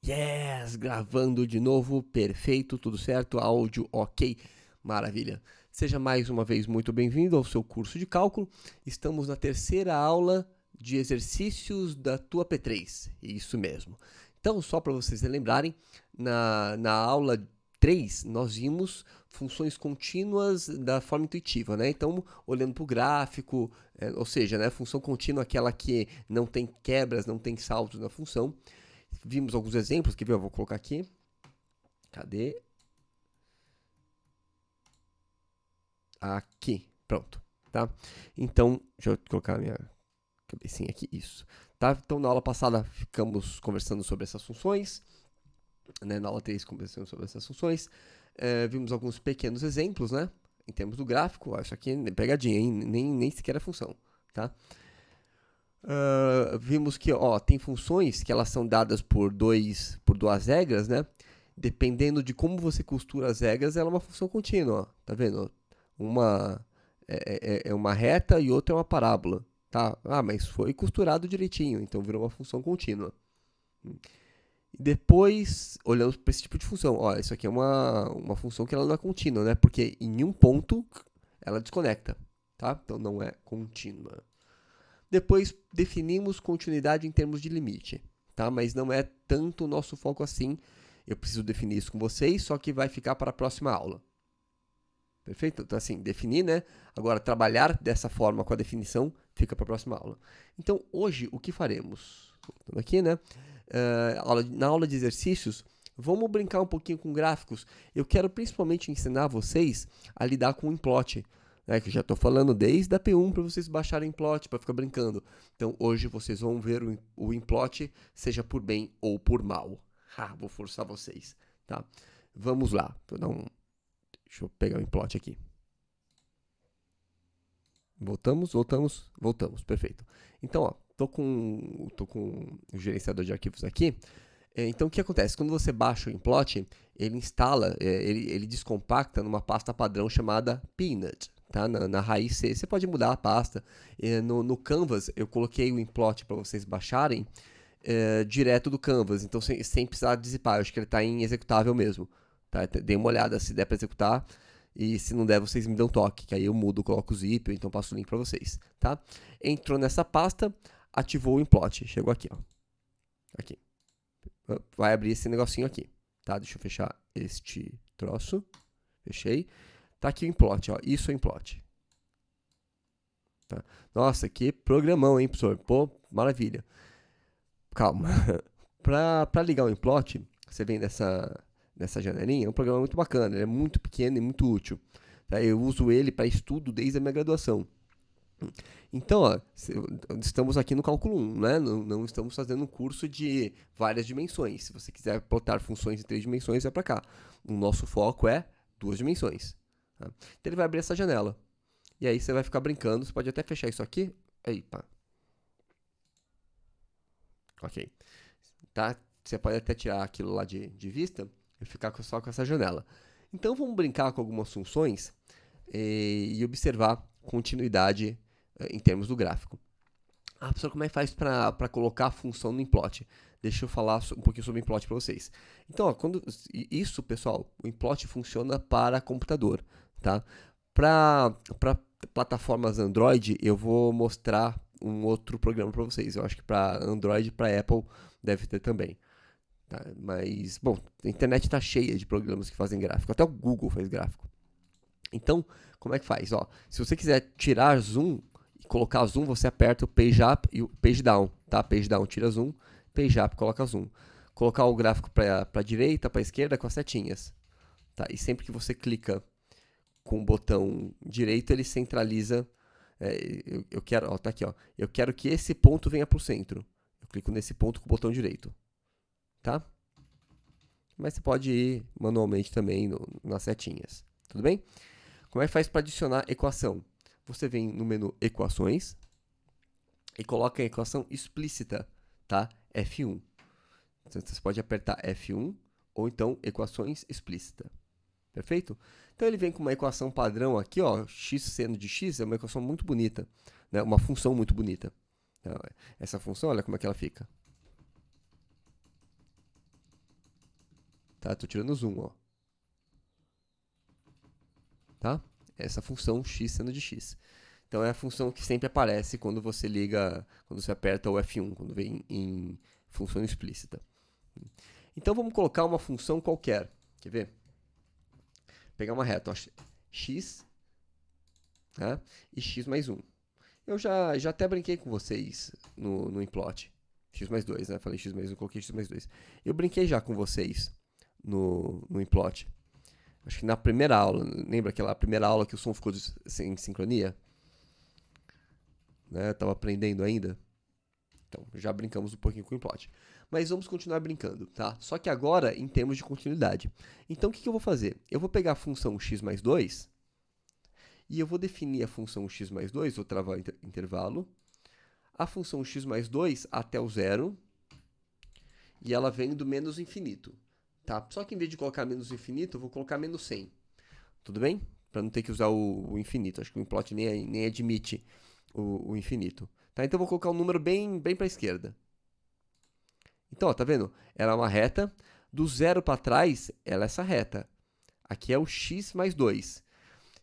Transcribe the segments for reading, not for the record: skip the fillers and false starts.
Yes! Gravando de novo, perfeito, tudo certo, áudio ok, maravilha. Seja mais uma vez muito bem-vindo ao seu curso de cálculo. Estamos na terceira aula de exercícios da tua P3, isso mesmo. Então, só para vocês lembrarem, na aula 3 nós vimos funções contínuas da forma intuitiva, né? Então, olhando para o gráfico, ou seja, né, função contínua é aquela que não tem quebras, não tem saltos na função. Vimos alguns exemplos, que eu vou colocar aqui. Cadê? Aqui, pronto, tá? Então, deixa eu colocar a minha cabecinha aqui, isso. Tá? Então, na aula passada, ficamos conversando sobre essas funções, né? Na aula 3, conversando sobre essas funções. Vimos alguns pequenos exemplos, né? Em termos do gráfico, isso aqui é pegadinha, hein? Nem sequer é função, tá? Vimos que, ó, tem funções que elas são dadas por duas regras, né? Dependendo de como você costura as regras, ela é uma função contínua, ó. Tá vendo? Uma é uma reta e outra é uma parábola, tá? Ah, mas foi costurado direitinho, então virou uma função contínua. E depois, olhamos para esse tipo de função. Ó, isso aqui é uma função que ela não é contínua, né? Porque em um ponto ela desconecta, tá? Então não é contínua. Depois definimos continuidade em termos de limite, tá? Mas não é tanto o nosso foco assim. Eu preciso definir isso com vocês, só que vai ficar para a próxima aula. Perfeito? Então, assim, definir, né? Agora, trabalhar dessa forma com a definição fica para a próxima aula. Então, hoje, o que faremos? Voltando aqui, né? Na aula de exercícios, vamos brincar um pouquinho com gráficos. Eu quero principalmente ensinar vocês a lidar com o implot, né? Que eu já estou falando desde a P1 para vocês baixarem implot, para ficar brincando. Então, hoje vocês vão ver o implot, seja por bem ou por mal. Vou forçar vocês, tá? Vamos lá. Deixa eu pegar o implot aqui. Voltamos. Perfeito. Então, ó, tô com o gerenciador de arquivos aqui. Então, o que acontece? Quando você baixa o implot, ele instala, ele descompacta numa pasta padrão chamada Peanut. Tá? Na raiz C, você pode mudar a pasta. No Canvas, eu coloquei o implot para vocês baixarem direto do Canvas, então sem precisar dissipar. Eu acho que ele está em executável mesmo. Tá? Dê uma olhada se der para executar. E se não der, vocês me dão um toque, que aí eu mudo, coloco o zip, ou então passo o link para vocês, tá? Entrou nessa pasta, ativou o implot, chegou aqui, ó. Aqui. Vai abrir esse negocinho aqui, tá? Deixa eu fechar este troço. Fechei. Tá aqui o implot, ó. Isso é implot. Tá? Nossa, que programão, hein, professor? Pô, maravilha. Calma. Para ligar o implot, você vem nessa janelinha, é um programa muito bacana, ele é muito pequeno e muito útil. Tá? Eu uso ele para estudo desde a minha graduação. Então, ó, estamos aqui no cálculo 1, né? Não estamos fazendo um curso de várias dimensões. Se você quiser plotar funções em 3 dimensões, é para cá. O nosso foco é 2 dimensões. Tá? Então ele vai abrir essa janela. E aí você vai ficar brincando, você pode até fechar isso aqui. Aí, pá. Ok. Tá? Você pode até tirar aquilo lá de vista e ficar só com essa janela. Então vamos brincar com algumas funções e observar continuidade em termos do gráfico. Professor, como é que faz para colocar a função no implot? Deixa eu falar um pouquinho sobre o implot para vocês. Então, ó, isso, pessoal, o implot funciona para computador, tá? Para plataformas Android, eu vou mostrar um outro programa para vocês. Eu acho que para Android e para Apple deve ter também. Tá? Mas, bom, a internet está cheia de programas que fazem gráfico. Até o Google faz gráfico. Então, como é que faz? Ó, se você quiser tirar zoom e colocar zoom, você aperta o Page Up e o Page Down. Tá? Page Down tira zoom, Page Up coloca zoom. Colocar o gráfico para a direita, para a esquerda com as setinhas. Tá? E sempre que você clica com o botão direito, ele centraliza. Eu quero, ó, tá aqui, ó. Eu quero que esse ponto venha para o centro. Eu clico nesse ponto com o botão direito. Tá? Mas você pode ir manualmente também nas setinhas. Tudo bem? Como é que faz para adicionar equação? Você vem no menu Equações e coloca a equação explícita, tá? F1. Então, você pode apertar F1 ou então Equações explícita. Perfeito? Então ele vem com uma equação padrão aqui, ó, x seno de x é uma equação muito bonita, né? Uma função muito bonita. Então, essa função, olha como é que ela fica. tá? Estou tirando zoom, ó. Tá? Essa função x seno de x. Então é a função que sempre aparece quando você liga, quando você aperta o F1, quando vem em função explícita. Então vamos colocar uma função qualquer. Quer ver? Pegar uma reta, ó, x, né? E x mais 1. Eu já até brinquei com vocês no implot. X mais 2, né? Falei x mais 1, coloquei x mais 2. Eu brinquei já com vocês no implot. Acho que na primeira aula, lembra aquela primeira aula que o som ficou sem sincronia? Né? Eu estava aprendendo ainda. Então, já brincamos um pouquinho com o implot. Mas vamos continuar brincando, tá? Só que agora em termos de continuidade. Então, o que eu vou fazer? Eu vou pegar a função x mais 2 e eu vou definir a função x mais 2, vou travar o intervalo, a função x mais 2 até o zero, e ela vem do menos infinito. Tá? Só que em vez de colocar menos infinito, eu vou colocar menos 100. Tudo bem? Para não ter que usar o infinito. Acho que o implot nem admite o infinito. Tá? Então eu vou colocar um número bem para a esquerda. Então, ó, tá vendo? Ela é uma reta. Do zero para trás, ela é essa reta. Aqui é o x mais 2.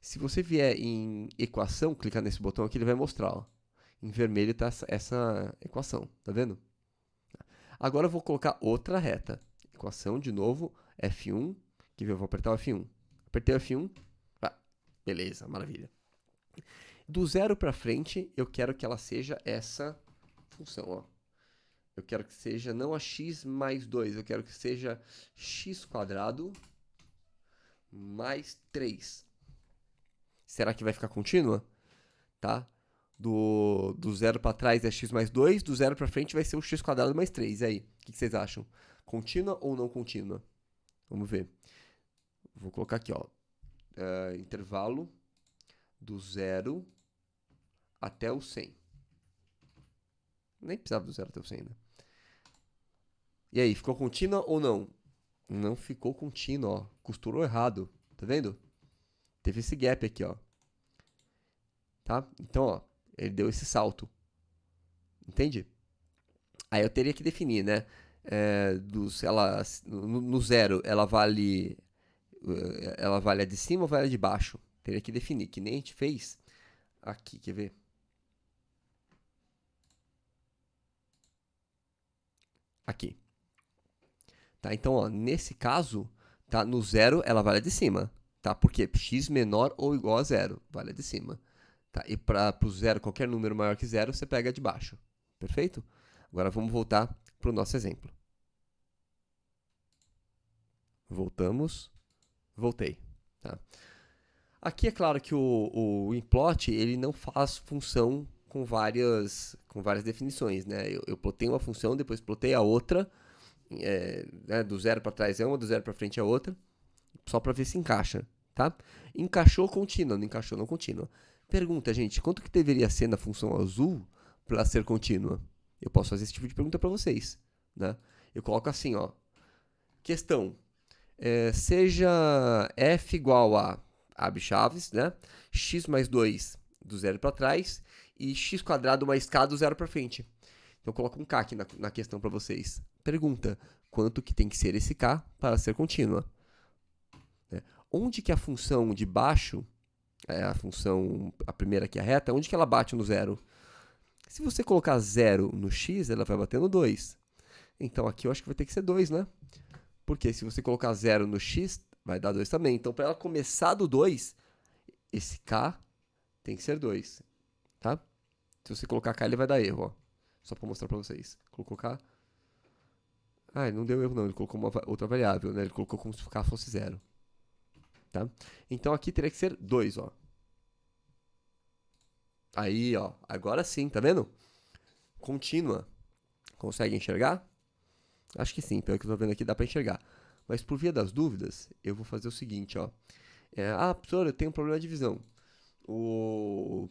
Se você vier em equação, clicar nesse botão aqui, ele vai mostrar. Ó. Em vermelho está essa equação. Tá vendo? Agora eu vou colocar outra reta. Equação, de novo, F1. Que eu vou apertar o F1. Apertei o F1. Ah, beleza, maravilha. Do zero para frente, eu quero que ela seja essa função. Ó. Eu quero que seja não a x mais 2, eu quero que seja x quadrado mais 3. Será que vai ficar contínua? Tá? Do zero para trás é x mais 2, do zero para frente vai ser o x quadrado mais 3. E aí, o que vocês acham? Contínua ou não contínua? Vamos ver. Vou colocar aqui, ó, intervalo do zero até o 100. Nem precisava do zero até o 100, né? E aí, ficou contínua ou não? Não ficou contínua, ó. Costurou errado. Tá vendo? Teve esse gap aqui, ó. Tá? Então, ó, ele deu esse salto. Entende? Aí eu teria que definir, né? No zero, ela vale a de cima ou vale a de baixo? Teria que definir, que nem a gente fez aqui, quer ver? Aqui. Tá? Então, ó, nesse caso, tá? No zero, ela vale a de cima. Tá? Porque x menor ou igual a zero, vale a de cima. Tá? E para o zero, qualquer número maior que zero, você pega a de baixo. Perfeito? Agora vamos voltar para o nosso exemplo. Voltamos. Voltei. Tá? Aqui é claro que o implot ele não faz função com várias definições. Né? Eu plotei uma função, depois plotei a outra. Né? Do zero para trás é uma, do zero para frente é outra. Só para ver se encaixa. Tá? Encaixou, contínua. Não encaixou, não contínua. Pergunta, gente, quanto que deveria ser na função azul para ser contínua? Eu posso fazer esse tipo de pergunta para vocês. Né? Eu coloco assim, ó. Questão. Seja f igual a abre chaves, né? X mais 2 do zero para trás e x quadrado mais k do zero para frente. Então eu coloco um k aqui na questão para vocês. Pergunta, quanto que tem que ser esse k para ser contínua? Onde que a função de baixo, a primeira aqui, a reta, onde que ela bate no zero? Se você colocar 0 no x, ela vai bater no 2. Então aqui eu acho que vai ter que ser 2, né? Porque se você colocar 0 no x, vai dar 2 também. Então, para ela começar do 2, esse k tem que ser 2. Tá? Se você colocar k, ele vai dar erro. Ó. Só para mostrar para vocês. Colocou k. Ah, ele não deu erro não. Ele colocou uma outra variável. Né? Ele colocou como se o k fosse 0. Tá? Então, aqui teria que ser 2. Ó. Aí, ó. Agora sim, tá vendo? Contínua. Consegue enxergar? Acho que sim. Pelo que eu estou vendo aqui, dá para enxergar. Mas por via das dúvidas, eu vou fazer o seguinte, ó. Professor, eu tenho um problema de visão. O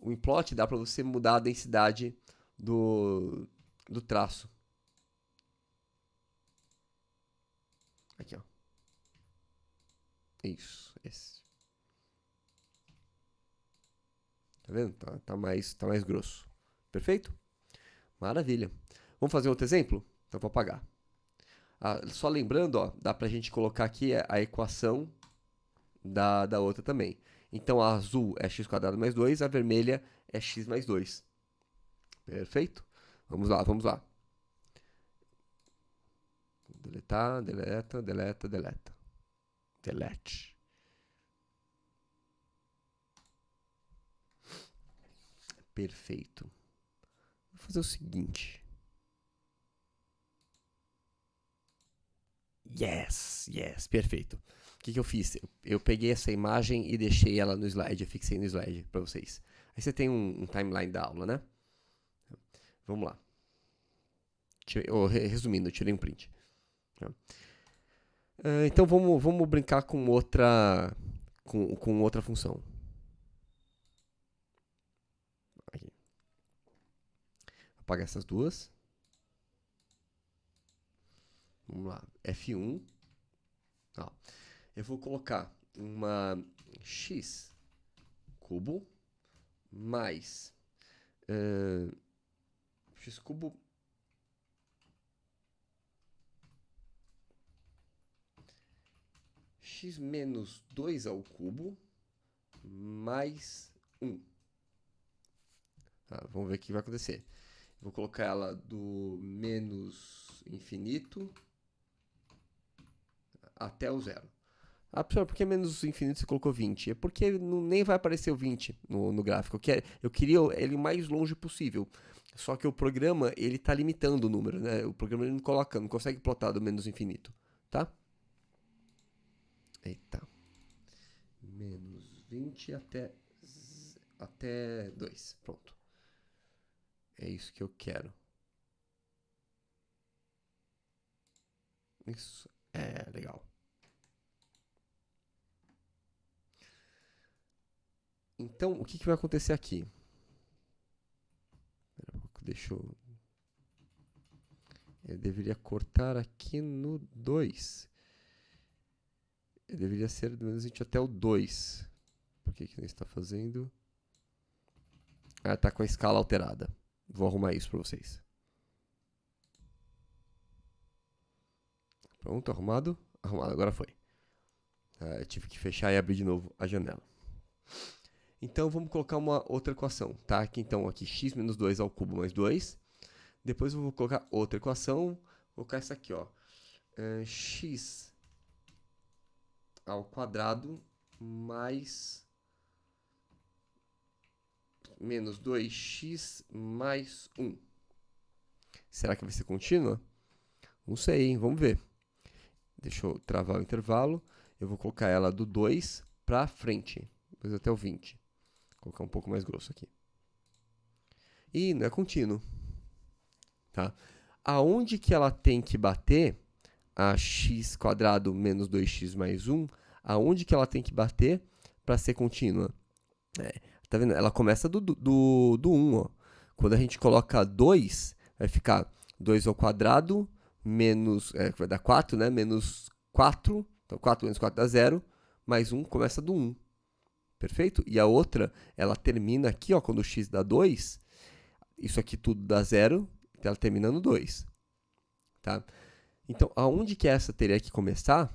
implot dá para você mudar a densidade do traço. Aqui, ó. Isso, esse. Tá vendo? Tá mais grosso. Perfeito? Maravilha. Vamos fazer outro exemplo? Então vou apagar. Só lembrando, ó, dá pra gente colocar aqui a equação da outra também. Então, a azul é x² mais 2, a vermelha é x mais 2. Perfeito? Vamos lá, vamos lá. Deletar, deleta, deleta, deleta. Delete. Perfeito. Vou fazer o seguinte. Yes, yes, perfeito. O que eu fiz? Eu peguei essa imagem e deixei ela no slide, eu fixei no slide para vocês. Aí você tem um timeline da aula, né? Vamos lá. Resumindo, eu tirei um print. Então vamos brincar com outra função. Aqui. Apagar essas duas. Vamos lá. F1. Ó. Eu vou colocar uma x cubo mais x cubo x menos 2 ao cubo mais 1. Tá, vamos ver o que vai acontecer. Vou colocar ela do menos infinito até o zero. Ah, professor, por que menos infinito você colocou 20? É porque nem vai aparecer o 20 no gráfico. Eu queria ele o mais longe possível. Só que o programa, ele está limitando o número, né? O programa ele não consegue plotar do menos infinito, tá? Eita. Menos 20 até 2. Pronto. É isso que eu quero. Isso. É, legal. Então, o que vai acontecer aqui? Deixa eu... Eu deveria cortar aqui no 2. Eu deveria ser do menos 20 até o 2. Por que não está fazendo? Ah, tá com a escala alterada. Vou arrumar isso para vocês. Pronto, arrumado? Arrumado, agora foi. Eu tive que fechar e abrir de novo a janela. Então, vamos colocar uma outra equação, tá? Aqui x menos 2 ao cubo mais 2. Depois eu vou colocar outra equação. Vou colocar essa aqui, ó. X ao quadrado mais menos 2x mais 1. Será que vai ser contínua? Não sei, hein? Vamos ver. Deixa eu travar o intervalo. Eu vou colocar ela do 2 para frente, depois até o 20. Vou colocar um pouco mais grosso aqui. E não é contínuo. Tá? Aonde que ela tem que bater a x² menos 2x mais 1? Aonde que ela tem que bater para ser contínua? Tá vendo? Ela começa do 1. Ó. Quando a gente coloca 2, vai ficar 2 ao quadrado menos... vai dar 4, né? Menos 4. Então, 4 menos 4 dá 0. Mais 1 começa do 1. Perfeito? E a outra, ela termina aqui, ó, quando o x dá 2. Isso aqui tudo dá 0. Então, ela termina no 2. Tá? Então, aonde que essa teria que começar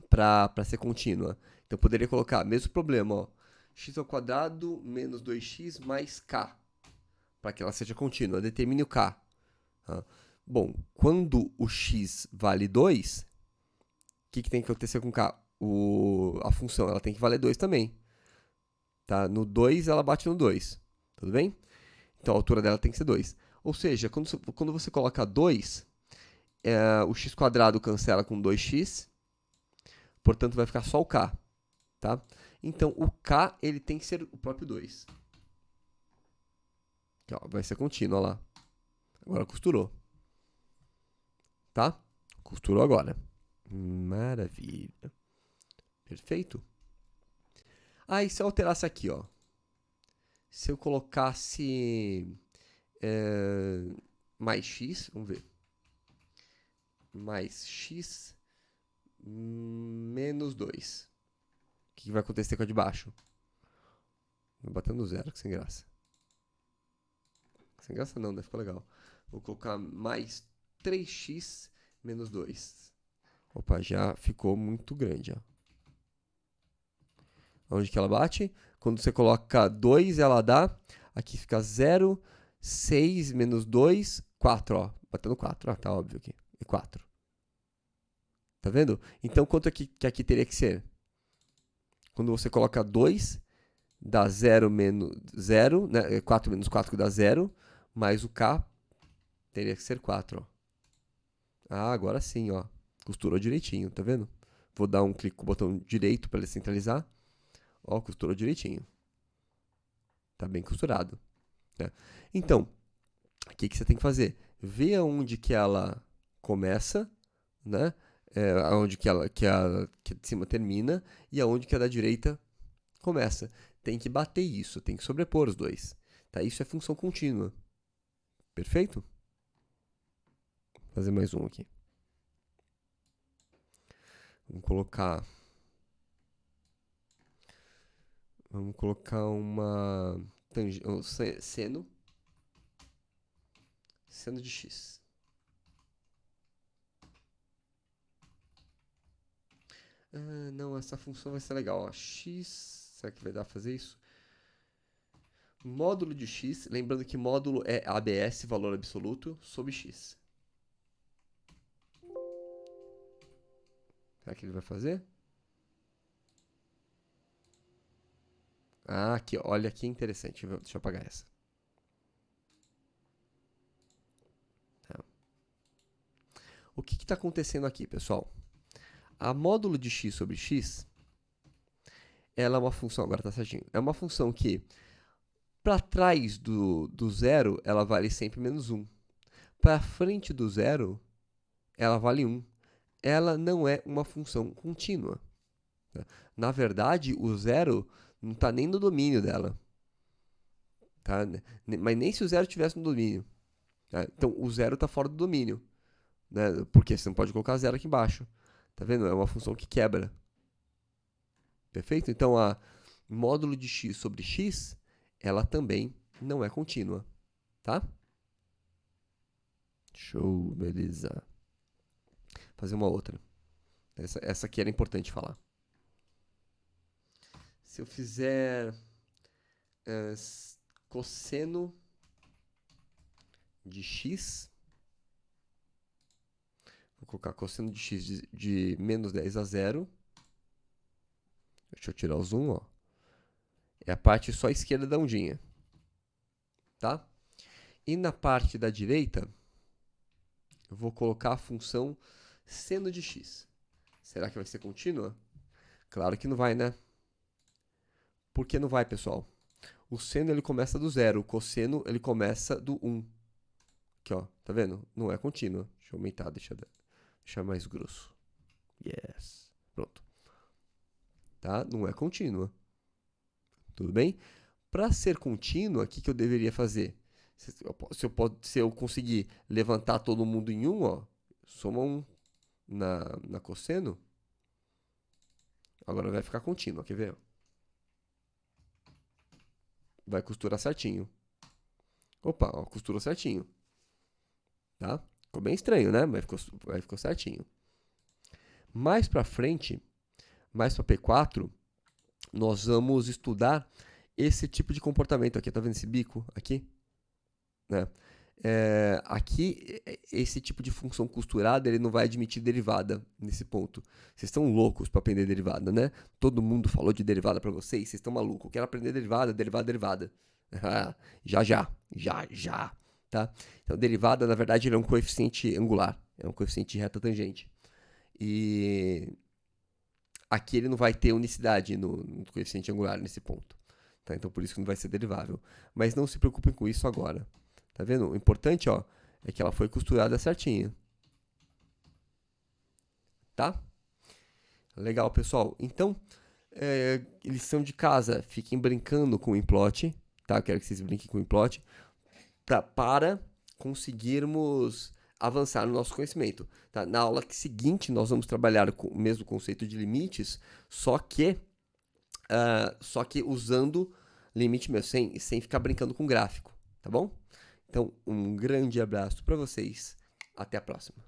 para ser contínua? Então, eu poderia colocar, mesmo problema, ó, x ao quadrado menos 2x mais k, para que ela seja contínua. Determine o k. Tá? Bom, quando o x vale 2, o que tem que acontecer com k? A função ela tem que valer 2 também. Tá? No 2, ela bate no 2. Tudo bem? Então, a altura dela tem que ser 2. Ou seja, quando você coloca 2, o x² cancela com 2x, portanto, vai ficar só o k. Tá? Então, o k ele tem que ser o próprio 2. Aqui, ó, vai ser contínuo, olha lá. Agora costurou. Tá? Costurou agora. Maravilha. Perfeito. E se eu alterasse aqui, ó. Se eu colocasse mais x, vamos ver. Mais x menos 2. O que vai acontecer com a de baixo? Vou batendo no 0, que sem graça. Sem graça não, né? Ficou legal. Vou colocar mais 3x menos 2. Opa, já ficou muito grande, ó. Onde que ela bate? Quando você coloca 2, ela dá. Aqui fica 0, 6 menos 2, 4, ó. Batendo 4, ó, tá óbvio aqui. E 4. Tá vendo? Então, quanto que aqui teria que ser? Quando você coloca 2, dá 0 menos 0, né? 4 menos 4 que dá 0, mais o K teria que ser 4, ó. Ah, agora sim, ó. Costurou direitinho, tá vendo? Vou dar um clique com o botão direito para ele centralizar. Ó, costurou direitinho. Tá bem costurado. Né? Então, o que você tem que fazer? Ver aonde que ela começa, né? Aonde que a de cima termina e aonde que a da direita começa. Tem que bater isso, tem que sobrepor os dois. Tá? Isso é função contínua. Perfeito? Vou fazer mais um aqui. Vamos colocar um seno de x. Ah, não, essa função vai ser legal. Ó. X, será que vai dar pra fazer isso? Módulo de x, lembrando que módulo é ABS, valor absoluto, sobre x. Será que ele vai fazer? Ah, aqui, olha que interessante. Deixa eu apagar essa. Tá. O que está acontecendo aqui, pessoal? A módulo de x sobre x, ela é uma função, agora tá certinho, é uma função que, para trás do zero, ela vale sempre menos 1. Para frente do zero, ela vale 1. Ela não é uma função contínua. Tá? Na verdade, o zero não está nem no domínio dela. Tá? Mas nem se o zero estivesse no domínio. Tá? Então, o zero está fora do domínio. Né? Porque você não pode colocar zero aqui embaixo. Tá vendo? É uma função que quebra. Perfeito? Então, a módulo de x sobre x, ela também não é contínua. Tá? Show, beleza. Vou fazer uma outra. Essa aqui era importante falar. Se eu fizer cosseno de x, vou colocar cosseno de x de menos 10 a 0. Deixa eu tirar o zoom, ó. É a parte só esquerda da ondinha. Tá? E na parte da direita, eu vou colocar a função seno de x. Será que vai ser contínua? Claro que não vai, né? Por que não vai, pessoal? O seno ele começa do 0, o cosseno ele começa do 1. Aqui, ó, tá vendo? Não é contínua. Deixa eu aumentar, deixar mais grosso. Yes. Pronto. Tá? Não é contínua. Tudo bem? Para ser contínua, o que eu deveria fazer? Se eu conseguir levantar todo mundo em 1, ó, soma 1 na cosseno, agora vai ficar contínua, quer ver? Vai costurar certinho. Opa, ó, costurou certinho. Tá? Ficou bem estranho, né? Mas ficou certinho. Mais para frente, mais para P4, nós vamos estudar esse tipo de comportamento aqui. Tá vendo esse bico aqui? Né? Aqui, esse tipo de função costurada, ele não vai admitir derivada nesse ponto. Vocês estão loucos para aprender derivada, né? Todo mundo falou de derivada para vocês, vocês estão malucos. Eu quero aprender derivada. Já. Tá? Então, derivada, na verdade, ele é um coeficiente angular. É um coeficiente de reta tangente. E aqui ele não vai ter unicidade no coeficiente angular nesse ponto. Tá? Então, por isso que não vai ser derivável. Mas não se preocupem com isso agora. Tá vendo? O importante, ó, é que ela foi costurada certinho. Tá? Legal, pessoal. Então, lição de casa, fiquem brincando com o implot, tá? Eu quero que vocês brinquem com o implot para conseguirmos avançar no nosso conhecimento. Tá? Na aula seguinte, nós vamos trabalhar com o mesmo conceito de limites, só que usando limite mesmo, sem ficar brincando com gráfico, tá bom? Então, um grande abraço para vocês. Até a próxima.